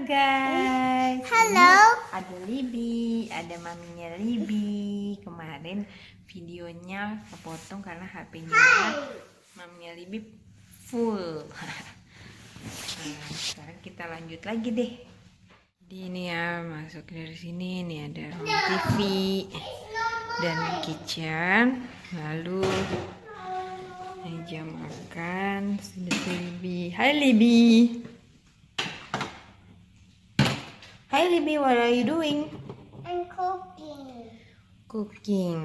guys. Halo. Ini ada Libby, ada maminya Libby. Kemarin videonya kepotong karena HP-nya maminya Libby full. Nah, sekarang kita lanjut lagi deh. Jadi ini ya, masuk dari sini nih ada TV dan kitchen. Lalu meja makan sudah Libby. Hai Libby. Hi Libby, what are you doing? I'm cooking. Cooking.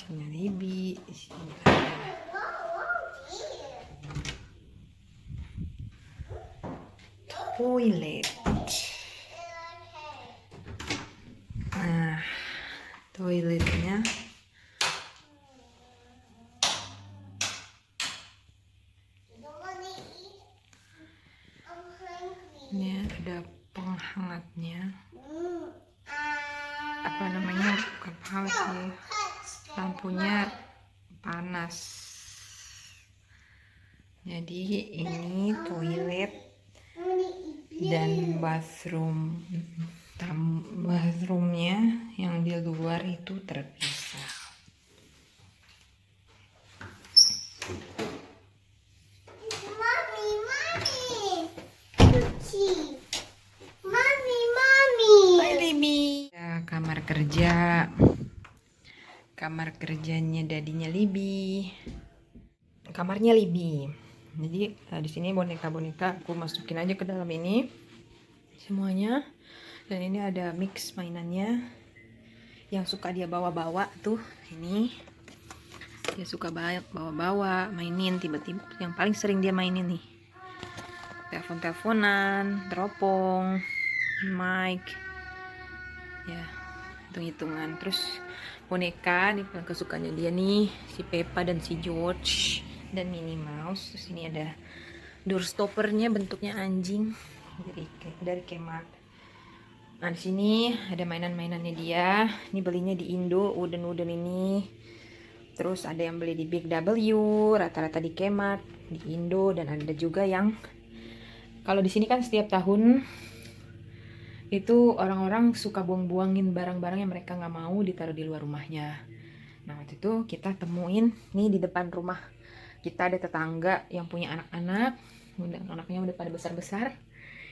Sini Libby, sini ada toilet. Nah, toiletnya ini ada penghangatnya. Apa namanya? Bukan penghangat sih. Lampunya panas. Jadi ini toilet dan bathroomnya yang di luar itu terpisah. Hai Libby. Ya, kamar kerjanya dadinya Libby, kamarnya Libby. Jadi di sini boneka-boneka aku masukin aja ke dalam ini semuanya. Dan ini ada mix mainannya yang suka dia bawa-bawa tuh. Ini dia suka bawa-bawa, mainin tiba-tiba. Yang paling sering dia mainin nih, telepon-teleponan, teropong, mic, ya, hitung-hitungan. Terus boneka nih kesukaannya dia nih, si Peppa dan si George dan Minnie Mouse. Terus ini ada door stoppernya bentuknya anjing dari Kmart. Nah, di sini ada mainan-mainannya dia. Ini belinya di Indo, wooden ini. Terus ada yang beli di Big W, rata-rata di Kmart, di Indo, dan ada juga yang kalau di sini kan setiap tahun itu orang-orang suka buang-buangin barang-barang yang mereka nggak mau ditaruh di luar rumahnya. Nah, waktu itu kita temuin nih di depan rumah kita ada tetangga yang punya anak-anak, anaknya udah pada besar-besar.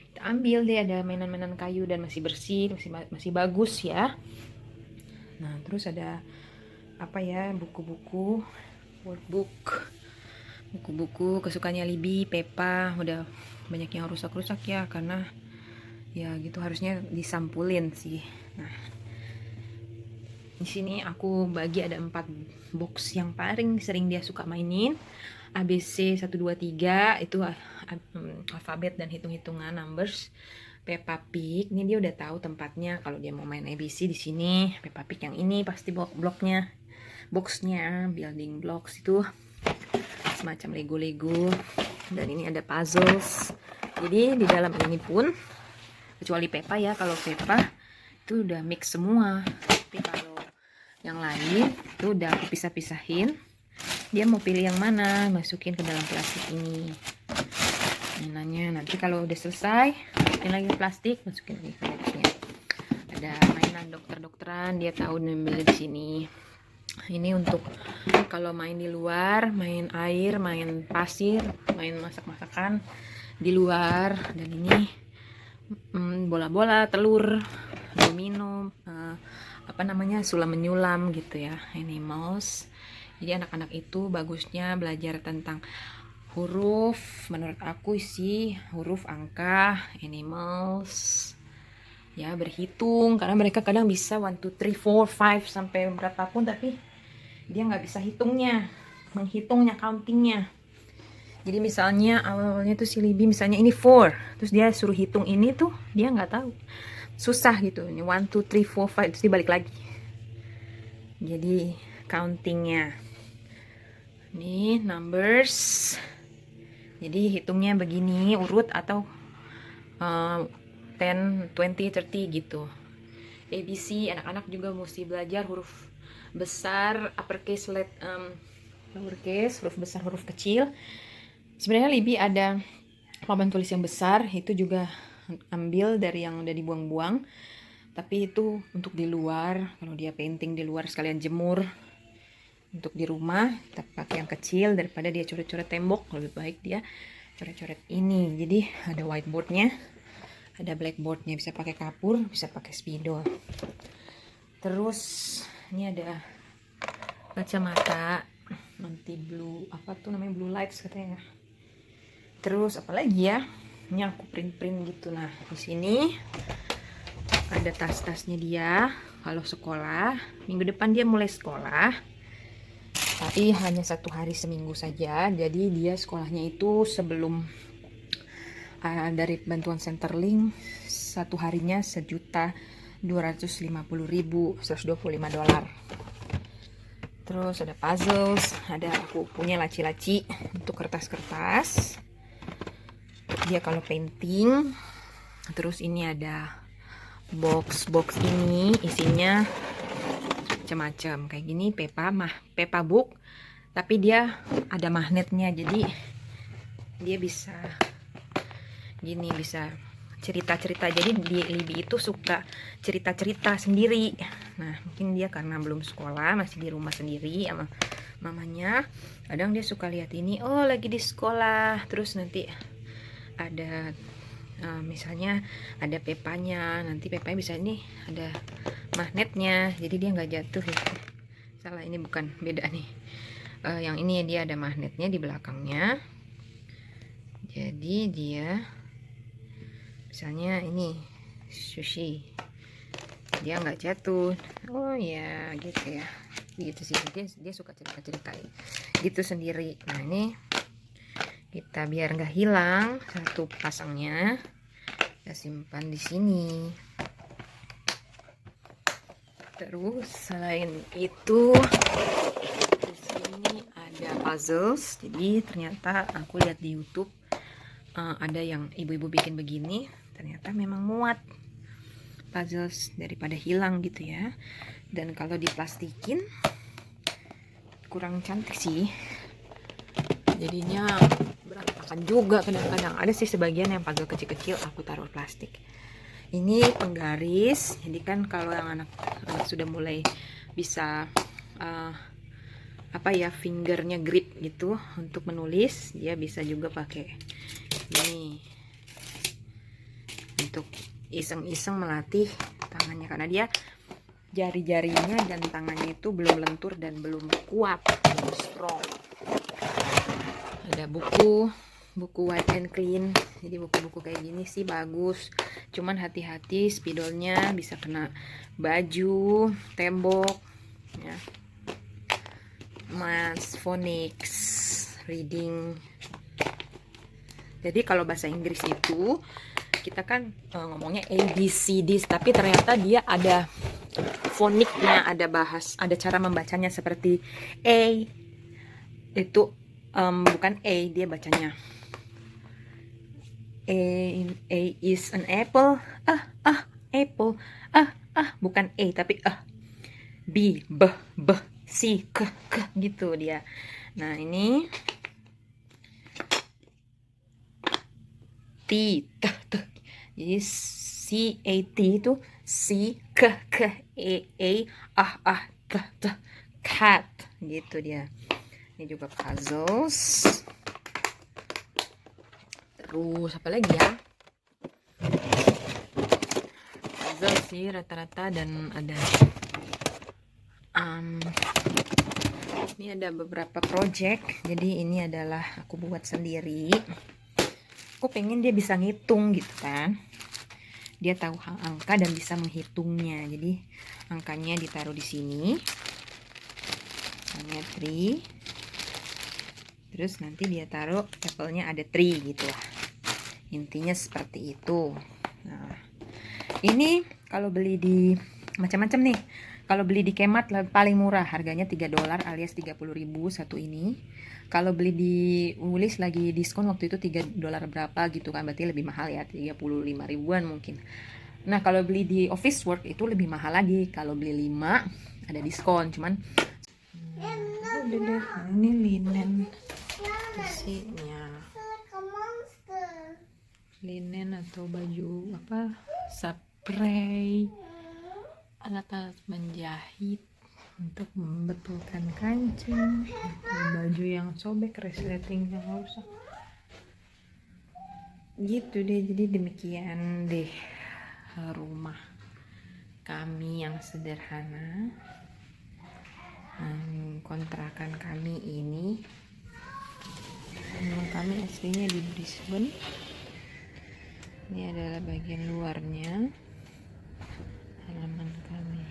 Kita ambil deh, ada mainan-mainan kayu dan masih bersih, masih bagus ya. Nah, terus ada apa ya, buku-buku, workbook, buku-buku kesukaannya Libby, Peppa. Udah banyak yang rusak-rusak ya, karena ya gitu harusnya disampulin sih. Nah, di sini aku bagi ada 4 box yang paling sering dia suka mainin. ABC 1 2 3 itu alfabet dan hitung-hitungan numbers. Peppa Pig, ini dia udah tahu tempatnya kalau dia mau main ABC di sini. Peppa Pig yang ini pasti boxnya, building blocks itu semacam Lego. Dan ini ada puzzles. Jadi di dalam ini pun kecuali Peppa ya, kalau Peppa itu udah mix semua. Tapi kalau yang lain itu udah aku pisah-pisahin. Dia mau pilih yang mana, masukin ke dalam plastik ini mainannya. Nanti kalau udah selesai, masukin lagi plastik, masukin lagi ke boxnya. Ada mainan dokter-dokteran, dia tahu ngambil di sini. Ini untuk kalau main di luar, main air, main pasir, main masak-masakan di luar. Dan ini bola-bola, telur, domino, apa namanya, sulam menyulam gitu ya, animals. Jadi anak-anak itu bagusnya belajar tentang huruf, menurut aku sih huruf, angka, animals, ya berhitung, karena mereka kadang bisa 1 2 3 4 5 sampai berapapun, tapi dia nggak bisa menghitungnya, countingnya. Jadi misalnya awalnya tuh si Libby misalnya ini 4, terus dia suruh hitung ini tuh dia nggak tahu, susah gitu. Ini 1 2 3 4 5, terus dibalik lagi. Jadi countingnya ini numbers. Jadi hitungnya begini, urut atau 10 20 30 gitu. ABC anak-anak juga mesti belajar huruf besar, uppercase, lowercase, huruf besar, huruf kecil. Sebenarnya Libby ada papan tulis yang besar itu juga ambil dari yang udah dibuang-buang, tapi itu untuk di luar. Kalau dia painting di luar sekalian jemur. Untuk di rumah kita pakai yang kecil daripada dia coret-coret tembok, lebih baik dia coret-coret ini. Jadi ada whiteboardnya, ada blackboardnya, bisa pakai kapur, bisa pakai spidol. Terus ini ada kacamata anti blue, apa tuh namanya, blue lights katanya. Terus apa lagi ya, ini aku print gitu. Nah di sini ada tas-tasnya dia kalau sekolah. Minggu depan dia mulai sekolah, tapi hanya 1 hari seminggu saja. Jadi dia sekolahnya itu sebelum dari bantuan Centerlink 1 harinya $1.250.000, $125. Terus ada puzzles, ada aku punya laci-laci untuk kertas-kertas dia kalau painting. Terus ini ada box ini isinya macam-macam kayak gini, Peppa book, tapi dia ada magnetnya, jadi dia bisa gini, bisa cerita-cerita. Jadi Libby itu suka cerita-cerita sendiri. Nah mungkin dia karena belum sekolah, masih di rumah sendiri sama mamanya, kadang dia suka lihat ini, oh lagi di sekolah, terus nanti ada misalnya ada Peppanya, nanti Peppanya bisa ini ada magnetnya, jadi dia nggak jatuh ya. Salah, ini bukan, beda nih. Yang ini dia ada magnetnya di belakangnya, jadi dia misalnya ini sushi, dia nggak jatuh. Oh ya gitu ya, gitu sih. Dia suka cerita-ceritain gitu sendiri. Nah ini kita biar nggak hilang, satu pasangnya kita simpan di sini. Terus selain itu di sini ada puzzles. Jadi ternyata aku lihat di YouTube ada yang ibu-ibu bikin begini, ternyata memang muat puzzles daripada hilang gitu ya. Dan kalau diplastikin kurang cantik sih, jadinya berantakan juga kadang-kadang. Ada sih sebagian yang puzzle kecil-kecil aku taruh plastik. Ini penggaris, jadi kan kalau yang anak sudah mulai bisa apa ya, fingernya grip gitu untuk menulis, dia bisa juga pakai ini untuk iseng-iseng melatih tangannya, karena dia jari-jarinya dan tangannya itu belum lentur dan belum kuat, belum strong. Ada buku White and Clean, jadi buku-buku kayak gini sih bagus, cuman hati-hati spidolnya bisa kena baju, tembok ya. Mas phonics reading, jadi kalau bahasa Inggris itu kita kan ngomongnya ABCD, tapi ternyata dia ada foniknya, ada cara membacanya seperti A itu bukan A, dia bacanya A is an apple, apple, bukan A tapi B, B, C, K gitu dia. Nah ini T, T. Jadi C, A, T itu C, K, E, A, T, cat gitu dia. Ini juga puzzles. Terus apa lagi ya? Puzzle sih rata-rata, dan ada ini ada beberapa project. Jadi ini adalah aku buat sendiri. Aku pengen dia bisa ngitung gitu kan, dia tahu angka dan bisa menghitungnya. Jadi angkanya ditaruh di sini, misalnya 3, terus nanti dia taruh apple-nya ada 3 gitu lah, intinya seperti itu. Nah ini kalau beli di macam-macam nih, kalau beli di Kmart paling murah, harganya $3 alias 30.000 satu ini. Kalau beli di Woolies lagi diskon waktu itu $3 berapa gitu kan, berarti lebih mahal ya, 35 ribuan mungkin. Nah kalau beli di Officeworks itu lebih mahal lagi, kalau beli 5 ada diskon, cuman ini linen besinya. linen atau baju apa, spray, alat-alat menjahit untuk membetulkan kancing, baju yang sobek, resleting yang rusak. Gitu deh, jadi demikian deh rumah kami yang sederhana. Kontrakan kami ini, kami aslinya di Brisbane. Ini adalah bagian luarnya, halaman kami.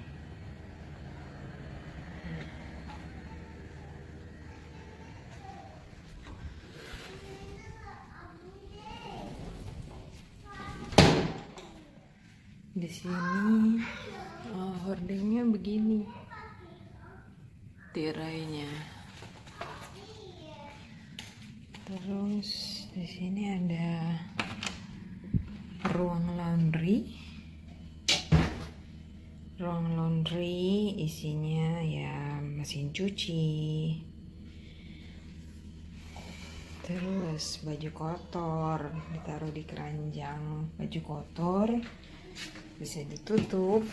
Di sini hordengnya begini, tirainya. Terus di sini ada ruang laundry. Ruang laundry isinya ya mesin cuci. Terus baju kotor ditaruh di keranjang baju kotor, bisa ditutup.